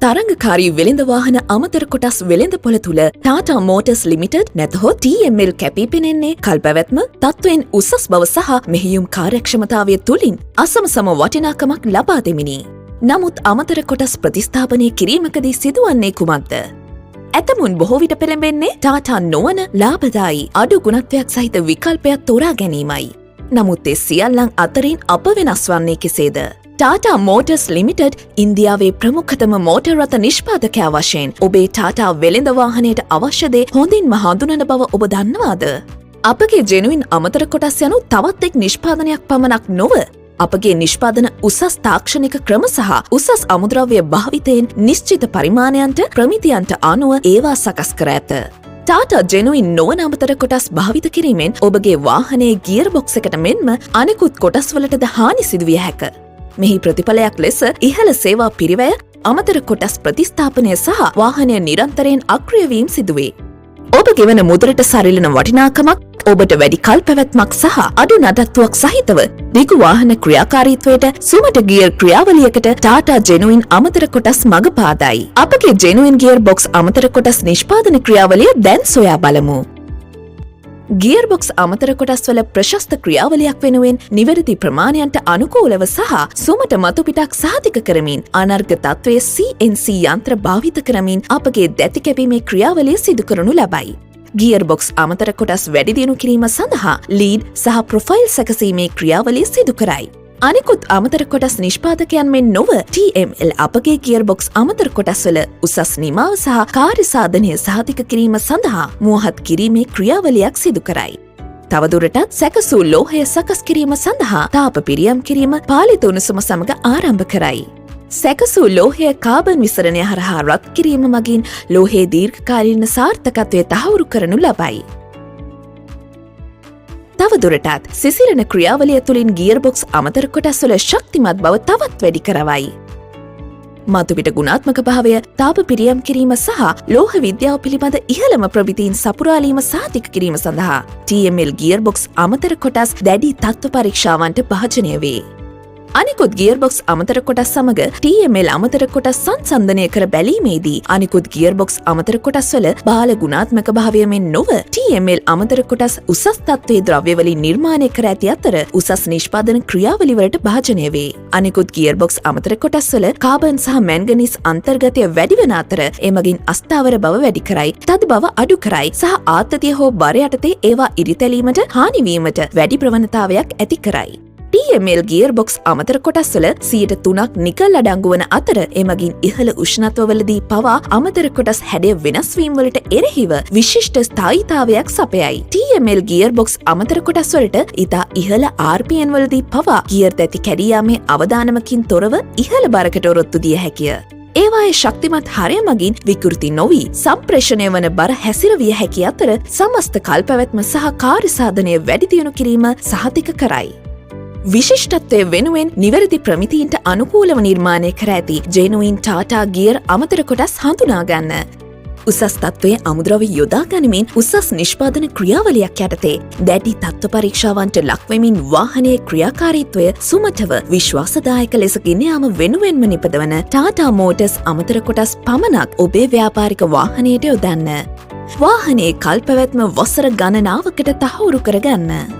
තරංගකාරී වෙළඳ වාහන අමතර කොටස් වෙළඳපොළ තුළ ටාටා මෝටර්ස් ලිමිටඩ් නැතහොත් TML කැපී පෙනෙන්නේ කල්පැවැත්ම තත්ත්වයෙන් උසස් බව සහ මෙහෙයුම් කාර්යක්ෂමතාවය තුළින් අසමසම වටිනාකමක් ලබා දෙමිනි. නමුත් අමතර කොටස් ප්‍රතිස්ථාපනය කිරීමකදී සිදුවන්නේ කුමක්ද? ඇතමුන් බොහෝ විට පෙළඹෙන්නේ ටාටා නොවන ලාභදායි අඩු ගුණත්වයක් සහිත විකල්පයක් තෝරා ගැනීමයි. නමුත් ඒ සියල්ලන් අතරින් අප වෙනස් වන්නේ කෙසේද? ටාටා මෝටර්ස් ලිමිටඩ් ඉන්දියාවේ ප්‍රමුඛතම මෝටර් රථ නිෂ්පාදකයා වශයෙන් ඔබේ ටාටා වෙළඳ වාහනයට අවශ්‍ය දේ හොඳින්ම හඳුනන බව ඔබ දන්නවාද? අපගේ ජෙනුයින් අමතර කොටස් යනු තවත් එක් නිෂ්පාදනයක් පමණක් නොව අපගේ නිෂ්පාදන උසස් තාක්ෂණික ක්‍රම සහ උසස් අමුද්‍රව්‍ය භාවිතයෙන් නිශ්චිත පරිමාණයන්ට ප්‍රමිතියන්ට අනුව ඒවා සකස් කර ඇත. ටාටා ජෙනුයින් නොවන අමතර කොටස් භාවිත කිරීමෙන් ඔබගේ වාහනයේ ගියර් බොක්ස් එකට මෙන්ම අනෙකුත් කොටස් වලටද හානි සිදුවිය හැක. මෙහි ප්‍රතිඵලයක් ලෙස ඉහළ සේවා පිරිවැය අමතර කොටස් ප්‍රතිස්ථාපනය සහ වාහනය නිරන්තරයෙන් අක්‍රියවීම සිදුවේ. ඔබ ගෙවන මුදලට සරිලන වටිනාකමක් ඔබට වැඩි කල් පැවැත්මක් සහ අඩු නඩත්තුවක් සහිතව දිගු වාහන ක්‍රියාකාරීත්වයට සුමට ගියර් ක්‍රියාවලියකට ටාටා ජෙනුයින් අමතර කොටස් මඟ පාදයි. අපගේ ජෙනුයින් ගියර් බොක්ස් අමතර කොටස් නිෂ්පාදන ක්‍රියාවලිය දැන් සොයා බලමු. ගියර් බොක්ස් අමතර කොටස් වල ප්‍රශස්ත ක්‍රියාවලියක් වෙනුවෙන් නිවැරදි ප්‍රමාණයන්ට අනුකූලව සහ සුමට මතුපිටක් සහතික කරමින් අනර්ග තත්ත්වයේ CNC යන්ත්‍ර භාවිත කරමින් අපගේ දැති කැපීමේ ක්‍රියාවලිය සිදු කරනු ලබයි. ගියර් බොක්ස් අමතර කොටස් වැඩි දියුණු කිරීම සඳහා ලීඩ් සහ ප්‍රොෆයිල් සැකසීමේ ක්‍රියාවලිය සිදු කරයි. අනිකුත් අමතර කොටස් නිෂ්පාදකයන් මෙන් නොව TML අපගේ ගියර් බොක්ස් අමතර කොටස් වල උසස් නිමාව සහ කාර්ය සාධනය සහතික කිරීම සඳහා මුවහත් කිරීමේ ක්‍රියාවලියක් සිදු කරයි. තවදුරටත් සැකසූ ලෝහය සකස් කිරීම සඳහා තාප පිරියම් කිරීම පාලිත උණුසුම සමග ආරම්භ කරයි. සැකසූ ලෝහය කාබන් විසරණය හරහා රත් කිරීම මගින් ලෝහයේ දීර්ඝකාලීන සාර්ථකත්වය තහවුරු කරනු ලබයි. තවදුරටත් සිසිලන ක්‍රියාවලිය තුළින් ගියර් බොක්ස් අමතර කොටස් වල ශක්තිමත් බව තවත් වැඩි කරවයි. මතුපිට ගුණාත්මක භාවය තාප පිරියම් කිරීම සහ ලෝහ විද්‍යාව පිළිබඳ ඉහළම ප්‍රවිතීන් සපුරාලීම සාතික කිරීම සඳහා TML ගියර් බොක්ස් අමතර කොටස් දැඩි තත්ත්ව පරීක්ෂාවන්ට භාජනය වේ. අනිකුත් ගියර් බොක්ස් අමතර කොටස් සමග TML අමතර කොටස් සංසන්දනය කර බැලීමේදී අනිකුත් ගියර් බොක්ස් අමතර කොටස් වල බාල ගුණාත්මක භාවය මෙන් නොව TML අමතර කොටස් උසස් තත්ත්වයේ ද්‍රව්‍ය වලින් නිර්මාණය කර ඇති අතර උසස් නිෂ්පාදන ක්‍රියාවලි වලට භාජනය වේ. අනිකුත් ගියර් බොක්ස් අමතර කොටස් වල කාබන් සහ මැන්ගනීස් අන්තර්ගතය වැඩි වන අතර එමගින් අස්ථාවර බව වැඩි කරයි, තද බව අඩු කරයි සහ ආතතිය හෝ බර යටතේ ඒවා ඉරිතැලීමට හානි වීමට වැඩි ප්‍රවණතාවයක් ඇති කරයි. TML ගියර් බොක්ස් අමතර කොටස් වල 3% නිකල් අඩංගු වන අතර එමගින් ඉහළ උෂ්ණත්වවලදී පවා අමතර කොටස් හැඩය වෙනස් වීම වලට එරෙහිව විශිෂ්ට ස්ථායීතාවයක් සපයයි. TML ගියර් බොක්ස් අමතර කොටස් වලට ඉතා ඉහළ RPM වලදී පවා ගියර් දැති කැඩී යාමේ අවදානමකින් තොරව ඉහළ බරකට ඔරොත්තු දිය හැකිය. ඒවායේ ශක්තිමත් හරය මගින් විකෘති නොවී සම්ප්‍රේෂණය වන බර හැසිරවිය හැකි අතර සමස්ත කල්පැවැත්ම සහ කාර්ය සාධනය වැඩි දියුණු කිරීම සහතික කරයි. විශිෂ්ටත්වය වෙනුවෙන් නිවැරදි ප්‍රමිතීන්ට අනුකූලව නිර්මාණය කර ඇති ජෙනුයින් ටාටා ගියර් අමතර කොටස් හඳුනා ගන්න. උසස් තත්ත්වයේ අමුද්‍රව්‍ය යොදා ගනිමින් උසස් නිෂ්පාදන ක්‍රියාවලියක් යටතේ දැඩි තත්ත්ව පරීක්ෂාවන්ට ලක්වෙමින් වාහනයේ ක්‍රියාකාරීත්වය සුමටව විශ්වාසදායක ලෙස ගෙන යාම වෙනුවෙන්ම නිපදවන ටාටා මෝටර්ස් අමතර කොටස් පමණක් ඔබේ ව්‍යාපාරික වාහනයට යොදන්න. වාහනයේ කල්පැවැත්ම වසර ගණනාවකට තහවුරු කරගන්න.